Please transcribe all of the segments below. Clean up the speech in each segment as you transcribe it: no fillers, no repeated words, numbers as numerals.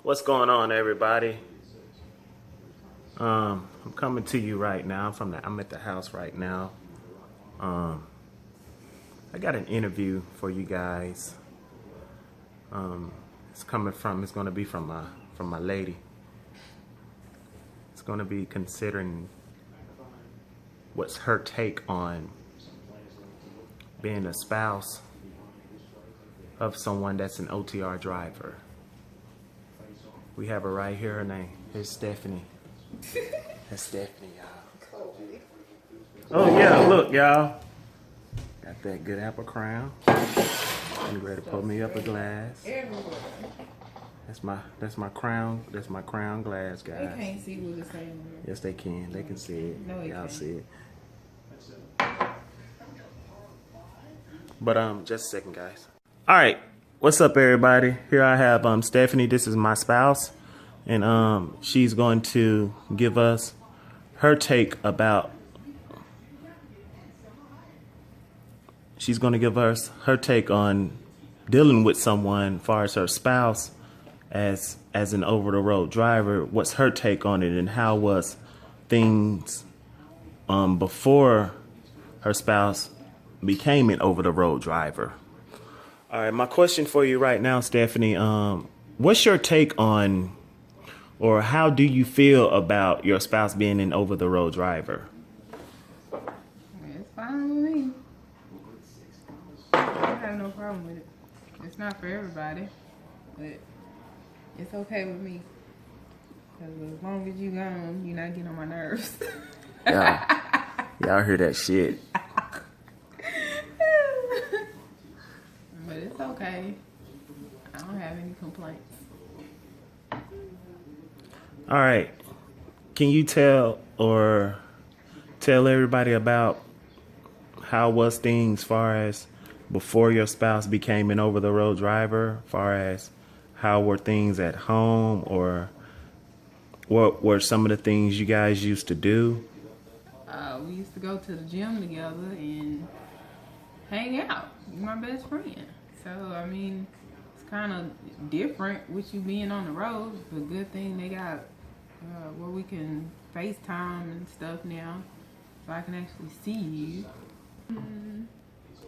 What's going on, everybody? I'm coming to you right now. I'm at the house right now. I got an interview for you guys. It's going to be from my lady. It's going to be considering what's her take on being a spouse of someone that's an OTR driver. We have her right here. Her name is Stephanie. That's Stephanie, y'all. Oh yeah, look, y'all. Got that good apple crown. I'm ready to pull me up a glass. That's my crown. That's my crown glass, guys. They can't see what it's saying. Yes, they can. They can see it. No, y'all see it. But just a second, guys. All right. What's up, everybody? Here I have Stephanie. This is my spouse, and she's going to give us her take about. She's going to give us her take on dealing with someone, as far as her spouse, as an over-the-road driver. What's her take on it, and how was things before her spouse became an over-the-road driver? All right, my question for you right now, Stephanie, what's your take on, or how do you feel about your spouse being an over-the-road driver? It's fine with me. I have no problem with it. It's not for everybody, but it's okay with me. Because as long as you gone, you're not getting on my nerves. Y'all hear that shit. But it's okay. I don't have any complaints. All right. Can you tell everybody about how was things far as before your spouse became an over-the-road driver, far as how were things at home, or what were some of the things you guys used to do? We used to go to the gym together and hang out. You're my best friend. So, I mean, it's kind of different with you being on the road, but good thing they got where we can FaceTime and stuff now, so I can actually see you.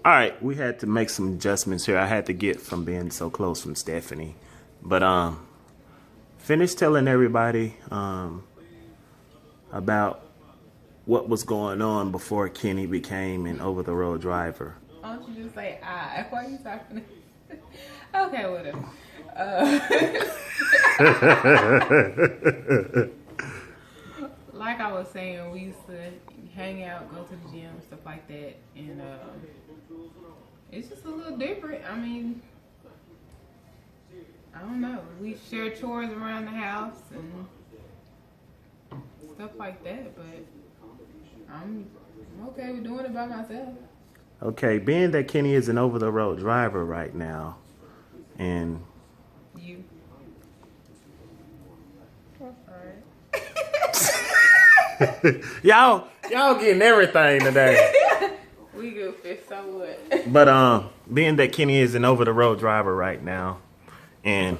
All right, we had to make some adjustments here. I had to get from being so close from Stephanie. But finish telling everybody about what was going on before Kenny became an over-the-road driver. Why don't you just say I? Why are you talking to Okay, whatever. Like I was saying, we used to hang out, go to the gym, stuff like that, and it's just a little different. I mean, I don't know. We share chores around the house and stuff like that, but I'm okay with doing it by myself. Okay, being that Kenny is an over-the-road driver right now, and you. y'all getting everything today. We good fish, so what? But being that Kenny is an over-the-road driver right now, and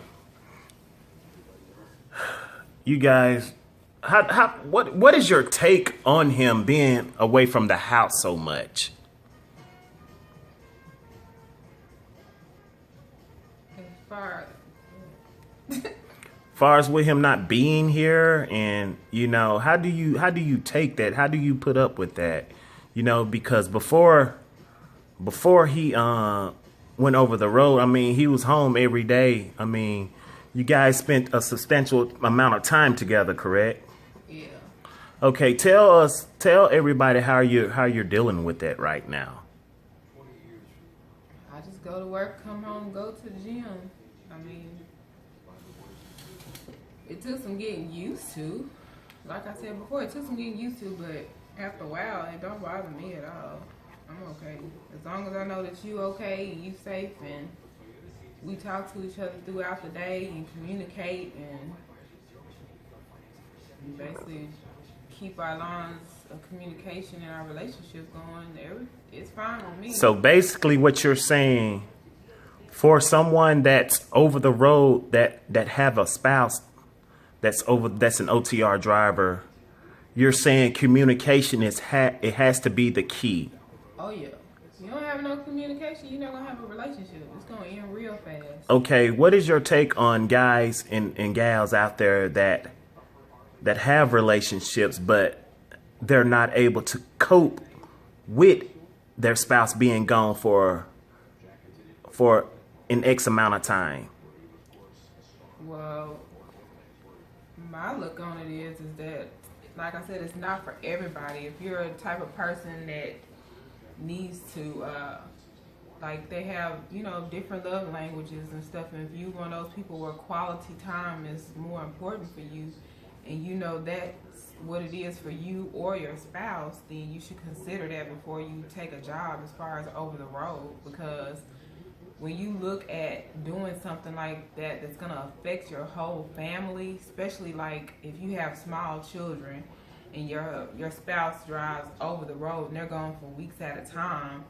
you guys, what is your take on him being away from the house so much? Far as with him not being here, and how do you take that? How do you put up with that? Because before he went over the road, I mean, he was home every day. I mean, you guys spent a substantial amount of time together, correct? Yeah. Okay, tell everybody how you're dealing with that right now. I just go to work, come home, go to the gym. I mean, it took some getting used to. Like I said before, it took some getting used to, but after a while, it don't bother me at all. I'm okay. As long as I know that you okay and you safe, and we talk to each other throughout the day and communicate and basically keep our lines of communication and our relationship going, it's fine with me. So basically what you're saying, For someone that's over the road that have a spouse that's an OTR driver, you're saying communication it has to be the key. Oh yeah. If you don't have no communication, you're not gonna have a relationship. It's gonna end real fast. Okay, what is your take on guys and gals out there that have relationships but they're not able to cope with their spouse being gone for an X amount of time? Well, my look on it is that, like I said, it's not for everybody. If you're a type of person that needs to, like they have, different love languages and stuff, and if you're one of those people where quality time is more important for you, and you know that's what it is for you or your spouse, then you should consider that before you take a job as far as over the road. Because when you look at doing something like that that's going to affect your whole family, especially like if you have small children and your spouse drives over the road and they're gone for weeks at a time,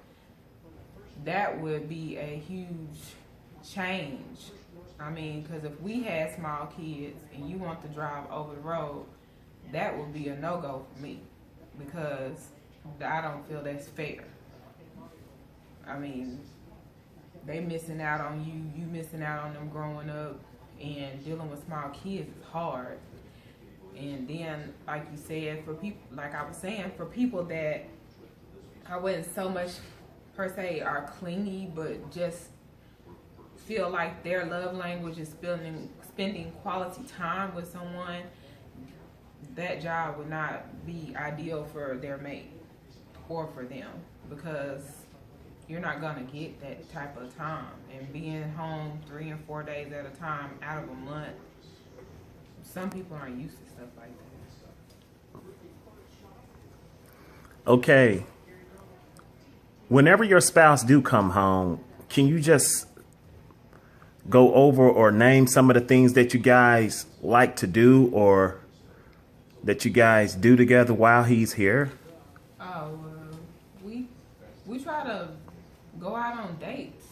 that would be a huge change. I mean, because if we had small kids and you want to drive over the road, that would be a no-go for me, because I don't feel that's fair. I mean, they missing out on you missing out on them growing up, and dealing with small kids is hard. And then, like you said, for people, like I was saying, for people that I wouldn't so much per se are clingy, but just feel like their love language is spending quality time with someone, that job would not be ideal for their mate or for them, because you're not gonna get that type of time. And being home 3 and 4 days at a time out of a month, some people aren't used to stuff like that. Okay. Whenever your spouse do come home, can you just go over or name some of the things that you guys like to do or that you guys do together while he's here? Oh, we try to go out on dates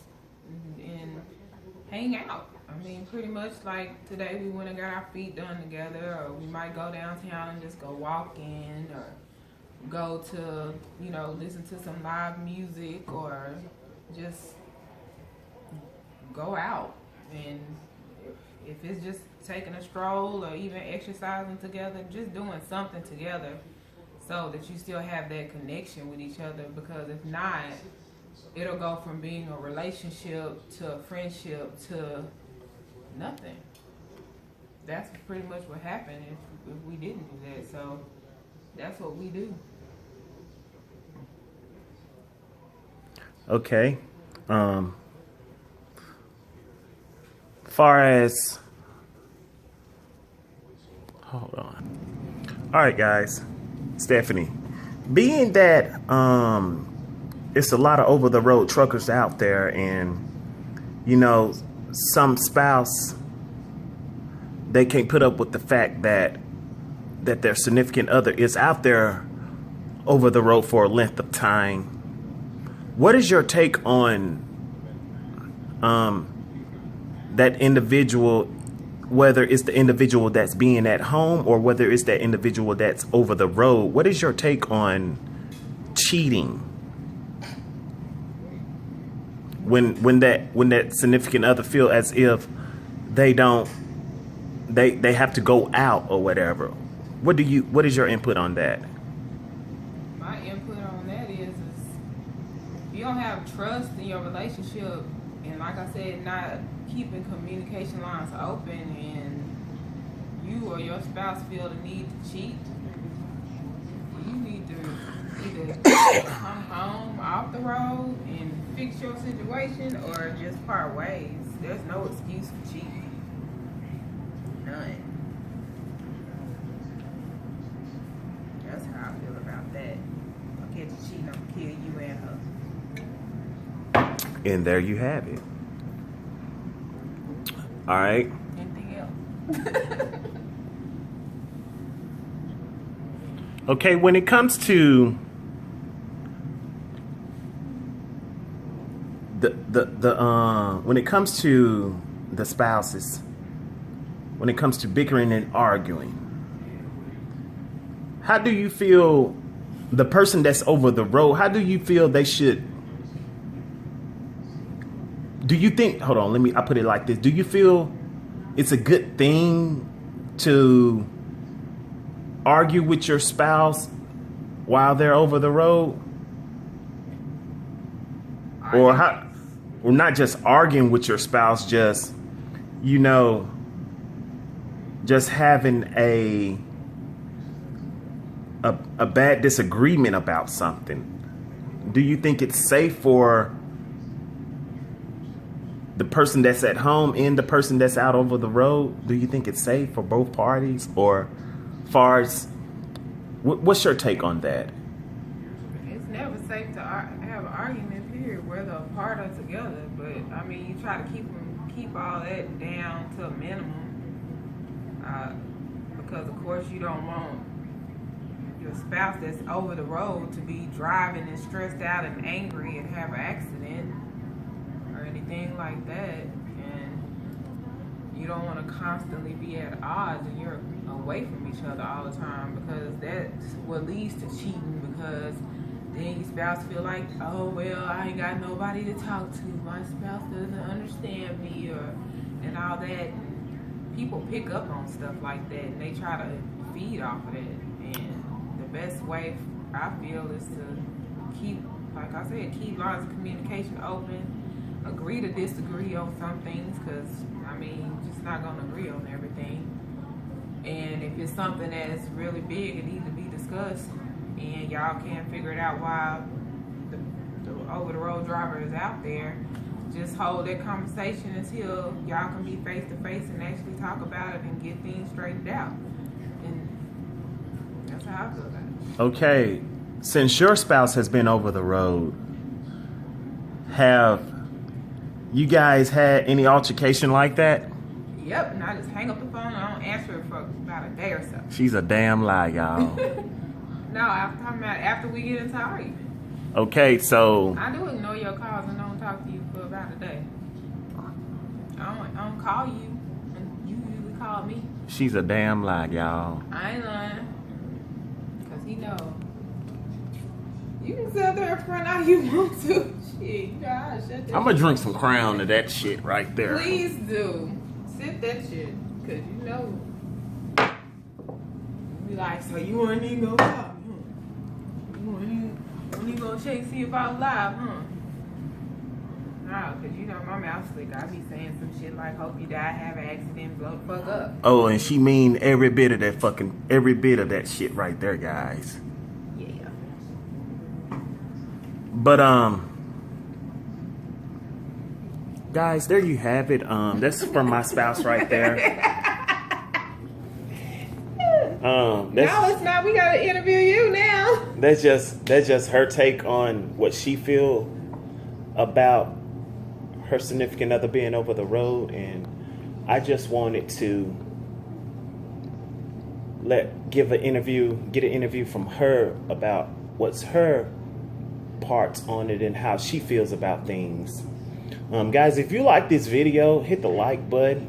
and hang out. I mean, pretty much like today we went and got our feet done together, or we might go downtown and just go walking, or go to, listen to some live music, or just go out. And if it's just taking a stroll or even exercising together, just doing something together so that you still have that connection with each other. Because if not, it'll go from being a relationship to a friendship to nothing. That's pretty much what happened if we didn't do that. So that's what we do. Okay. Far as, hold on. All right, guys. Stephanie, being that it's a lot of over the road truckers out there, and some spouse, they can't put up with the fact that their significant other is out there over the road for a length of time. What is your take on that individual, whether it's the individual that's being at home or whether it's that individual that's over the road? What is your take on cheating when that significant other feel as if they have to go out or whatever? What is your input on that? My input on that is if you don't have trust in your relationship, and like I said, not keeping communication lines open, and you or your spouse feel the need to cheat, you need to either come home off the road and fix your situation, or just part ways. There's no excuse for cheating. None. That's how I feel about that. I'll catch you cheating, I'm gonna kill you and her. And there you have it. All right. Anything else? Okay, when it comes to when it comes to the spouses, when it comes to bickering and arguing, how do you feel the person that's over the road, how do you feel they should, do you think, hold on, I put it like this. Do you feel it's a good thing to argue with your spouse while they're over the road? Or not just arguing with your spouse, just, you know, just having a bad disagreement about something. Do you think it's safe for the person that's at home and the person that's out over the road? Do you think it's safe for both parties? Or far as, what's your take on that? It's never safe to have an argument, period, whether apart or together. But I mean, you try to keep all that down to a minimum, because of course you don't want your spouse that's over the road to be driving and stressed out and angry and have an accident or anything like that. And you don't want to constantly be at odds and you're away from each other all the time, because that's what leads to cheating, because then your spouse feel like, oh well, I ain't got nobody to talk to, my spouse doesn't understand me, and all that. People pick up on stuff like that and they try to feed off of that. And the best way I feel is to keep, like I said, keep lines of communication open, agree to disagree on some things, because I mean, just not gonna agree on everything. And if it's something that's really big, it needs to be discussed, and y'all can't figure it out while the over-the-road driver is out there, just hold that conversation until y'all can be face-to-face and actually talk about it and get things straightened out. And that's how I feel about it. Okay, since your spouse has been over the road, have you guys had any altercation like that? Yep, and I just hang up the phone and I don't answer it for about a day or so. She's a damn lie, y'all. No, I'm talking about after we get into argument. Okay, so I do ignore your calls and don't talk to you for about a day. I don't call you, and you usually call me. she's a damn lie, y'all. I ain't lying, because he know. You can sit there in front all you want to. Shit, God, shut that. I'm gonna drink some Crown to that shit right there. Please do. Sip that shit, because you know. Be like, so you weren't even gonna call me, huh? You weren't even gonna check, see if I was live, huh? No, because you know my mouth slick. I be saying some shit like, hope you die, have an accident, blow the fuck up. Oh, and she mean every bit of that shit right there, guys. Yeah. But guys, there you have it. That's from my spouse right there. No, it's not. We gotta interview you now. That's just her take on what she feel about her significant other being over the road, and I just wanted to get an interview from her about what's her parts on it and how she feels about things. Guys, if you like this video, hit the like button,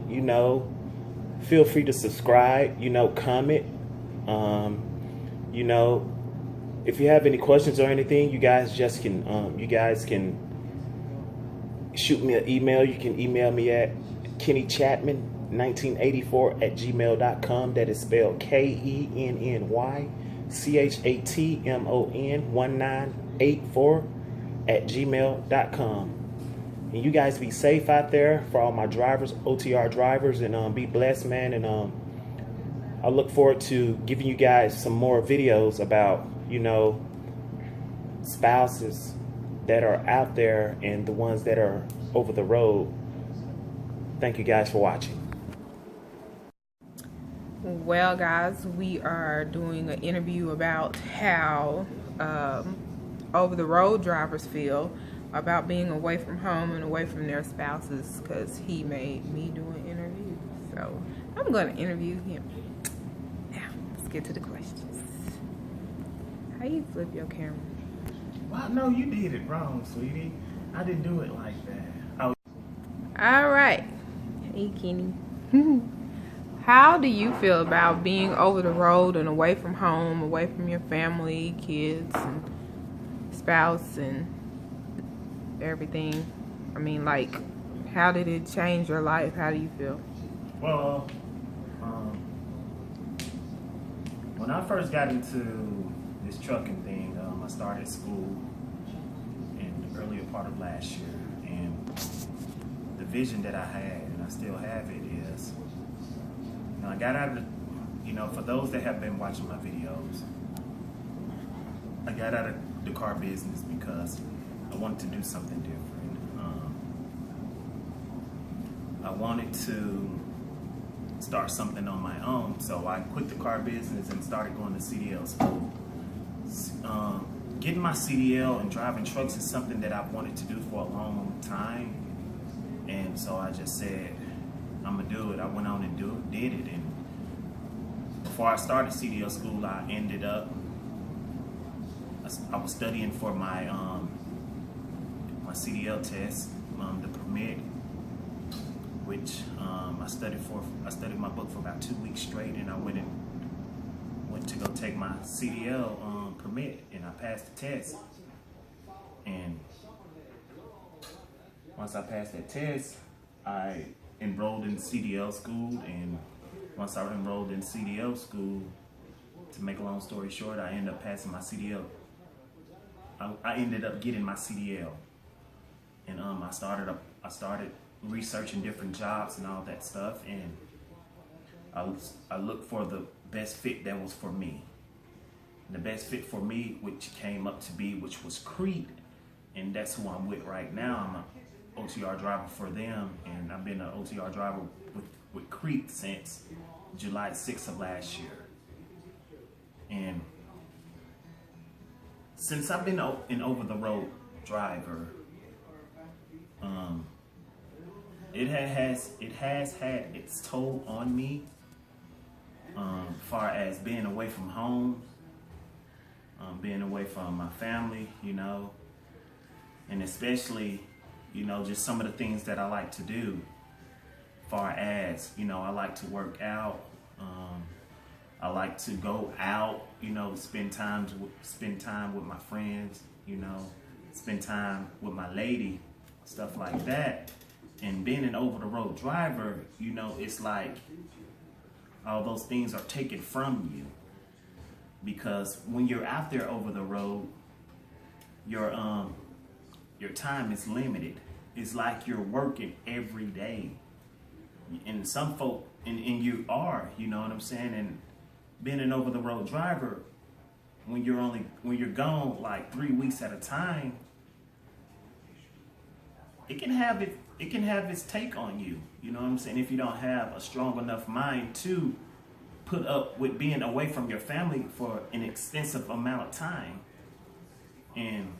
feel free to subscribe, comment, if you have any questions or anything, you guys can shoot me an email. You can email me at kennychatmon1984@gmail.com. That is spelled KENNYCHATMON1984@gmail.com. And you guys be safe out there for all my drivers, OTR drivers, and be blessed, man. And I look forward to giving you guys some more videos about, spouses that are out there and the ones that are over the road. Thank you guys for watching. Well, guys, we are doing an interview about how over-the-road drivers feel about being away from home and away from their spouses, because he made me do an interview. So I'm going to interview him. Now, let's get to the questions. How you flip your camera? Well, no, you did it wrong, sweetie. I didn't do it like that. All right. Hey, Kenny. How do you feel about being over the road and away from home, away from your family, kids, and spouse, and everything? I mean, like, how did it change your life? How do you feel? Well, when I first got into this trucking thing, I started school in the earlier part of last year, and the vision that I had, and I still have it, is, you know, I got out of the, you know, for those that have been watching my videos, I got out of the car business because I wanted to do something different. I wanted to start something on my own, so I quit the car business and started going to CDL school. Getting my CDL and driving trucks is something that I've wanted to do for a long time, and so I just said, I'm gonna do it. I went on and did it, and before I started CDL school, I ended up, I was studying for my my CDL test, the permit, which I studied my book for about 2 weeks straight, and I went to go take my CDL permit, and I passed the test. And once I passed that test, I enrolled in CDL school, and once I enrolled in CDL school, to make a long story short, I ended up passing my CDL. I ended up getting my CDL, and I started researching different jobs and all that stuff, and I looked for the best fit that was for me. And the best fit for me, which came up to be, which was Crete, and that's who I'm with right now. I'm an OTR driver for them, and I've been an OTR driver with Crete since July 6th of last year. And since I've been an over-the-road driver, it has had its toll on me, far as being away from home, being away from my family, you know, and especially, you know, just some of the things that I like to do, far as, you know, I like to work out, I like to go out, you know, spend time with my friends, you know, spend time with my lady, stuff like that. And being an over-the-road driver, you know, it's like all those things are taken from you, because when you're out there over the road, your time is limited. It's like you're working every day, and some folk, and you are, you know what I'm saying. And being an over-the-road driver, when you're gone like 3 weeks at a time, it can have its take on you. You know what I'm saying? If you don't have a strong enough mind to put up with being away from your family for an extensive amount of time. And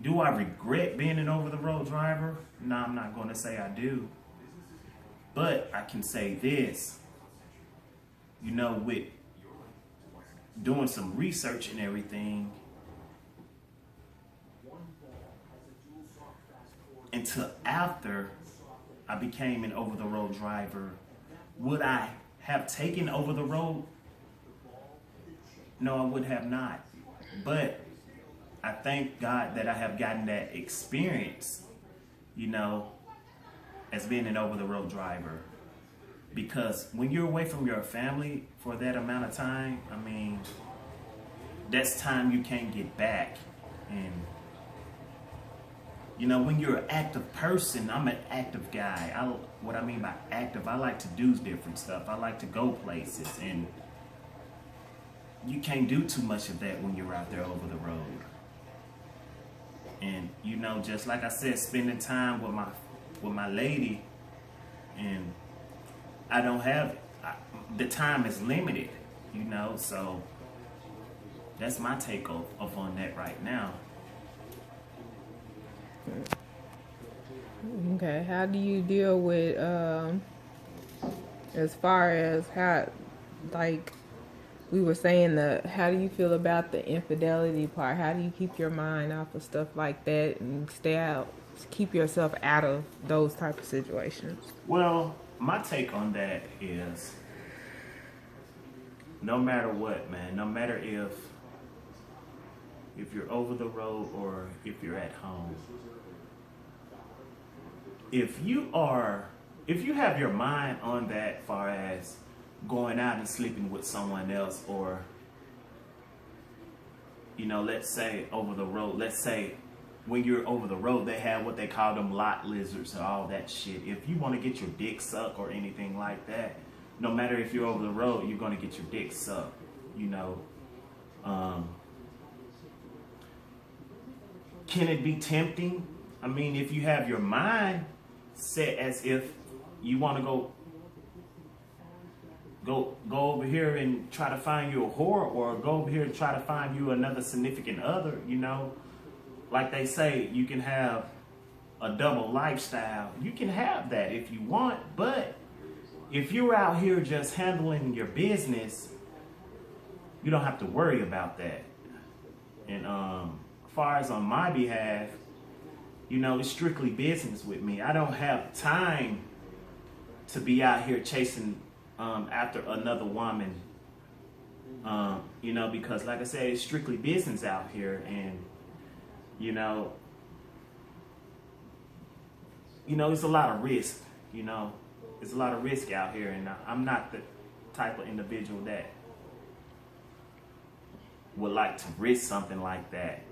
do I regret being an over-the-road driver? No, I'm not going to say I do. But I can say this, you know, with doing some research and everything, until after I became an over-the-road driver, would I have taken over the road? No, I would have not. But I thank God that I have gotten that experience, you know, as being an over-the-road driver. Because when you're away from your family for that amount of time, I mean, that's time you can't get back. And you know, when you're an active person, I'm an active guy. What I mean by active, I like to do different stuff. I like to go places, and you can't do too much of that when you're out there over the road. And you know, just like I said, spending time with my lady, and I don't have the time is limited, you know. So that's my take off on that right now. Okay, how do you deal with as far as how, like, we were saying how do you feel about the infidelity part? How do you keep your mind off of stuff like that and keep yourself out of those type of situations? Well, my take on that is no matter what, man, no matter if you're over the road or if you're at home, if you have your mind on that far as going out and sleeping with someone else, or let's say over the road, let's say when you're over the road they have what they call them lot lizards and all that shit. If you want to get your dick sucked or anything like that, no matter if you're over the road, you're going to get your dick sucked. Can it be tempting? I mean, if you have your mind set as if you want to go over here and try to find you a whore, or go over here and try to find you another significant other, like they say, you can have a double lifestyle. You can have that if you want, but if you're out here just handling your business, you don't have to worry about that. And as far as on my behalf, it's strictly business with me. I don't have time to be out here chasing after another woman, because like I said, it's strictly business out here, and it's a lot of risk. It's a lot of risk out here, and I'm not the type of individual that would like to risk something like that.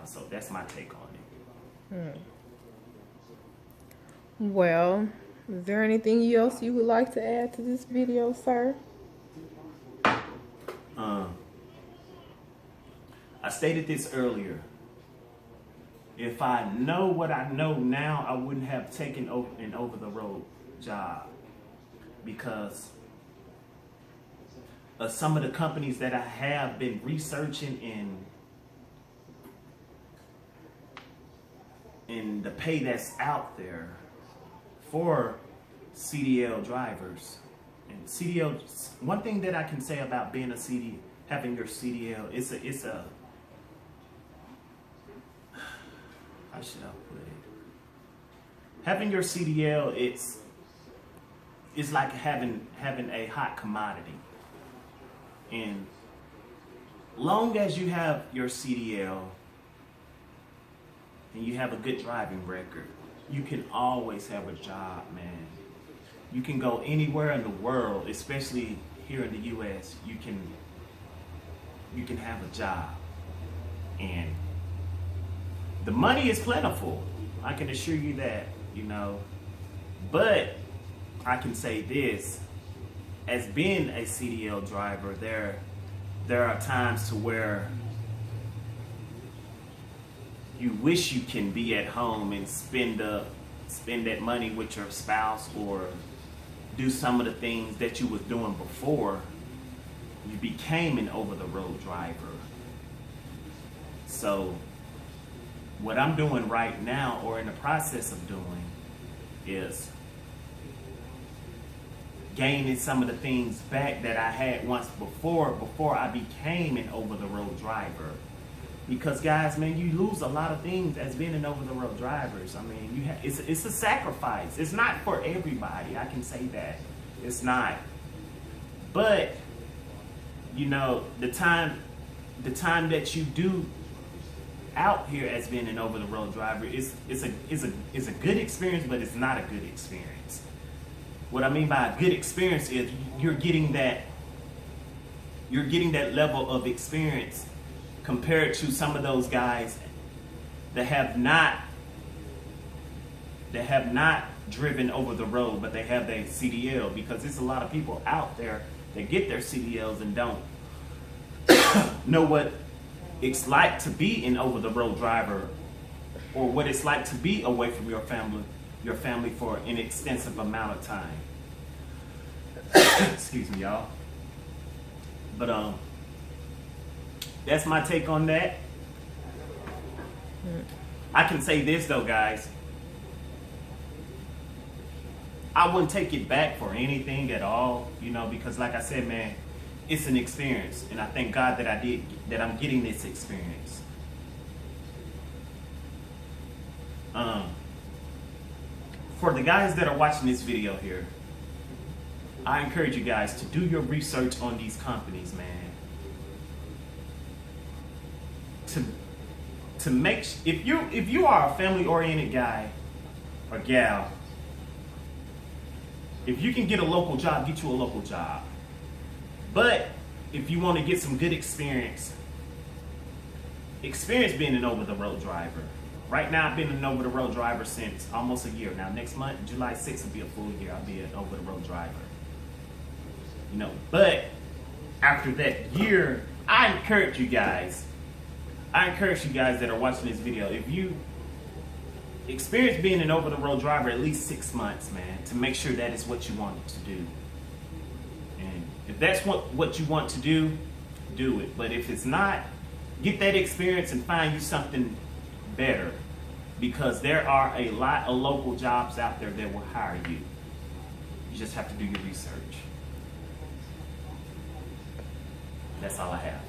So that's my take on it. Well, is there anything else you would like to add to this video, sir? I stated this earlier. If I know what I know now, I wouldn't have taken an over-the-road job, because of some of the companies that I have been researching and the pay that's out there for CDL drivers. And CDL, one thing that I can say about being having your CDL, it's a how should I put it? Having your CDL, it's like having a hot commodity. And long as you have your CDL and you have a good driving record, you can always have a job, man. You can go anywhere in the world, especially here in the U.S. You can have a job, and the money is plentiful. I can assure you that, But I can say this: as being a CDL driver, there are times to where you wish you can be at home and spend that money with your spouse, or do some of the things that you was doing before you became an over-the-road driver. So what I'm doing right now, or in the process of doing, is gaining some of the things back that I had once before I became an over-the-road driver. Because guys, man, you lose a lot of things as being an over-the-road drivers. I mean, it's a sacrifice. It's not for everybody. I can say that. It's not. But the time that you do out here as being an over-the-road driver is a good experience, but it's not a good experience. What I mean by a good experience is you're getting that level of experience compared to some of those guys that have not driven over the road, but they have their CDL, because there's a lot of people out there that get their CDLs and don't know what it's like to be an over-the-road driver, or what it's like to be away from your family for an extensive amount of time. Excuse me, y'all. But that's my take on that. I can say this though, guys. I wouldn't take it back for anything at all, because like I said, man, it's an experience, and I thank God that I'm getting this experience. For the guys that are watching this video here, I encourage you guys to do your research on these companies, man. To make, if you are a family-oriented guy or gal, if you can get a local job, get you a local job. But if you want to get some good experience being an over-the-road driver. Right now, I've been an over-the-road driver since almost a year. Now, next month, July 6th will be a full year. I'll be an over-the-road driver. You know, but after that year, I encourage you guys that are watching this video, if you experience being an over-the-road driver at least 6 months, man, to make sure that is what you want to do. And if that's what you want to do it. But if it's not, get that experience and find you something better, because there are a lot of local jobs out there that will hire you. You just have to do your research. That's all I have.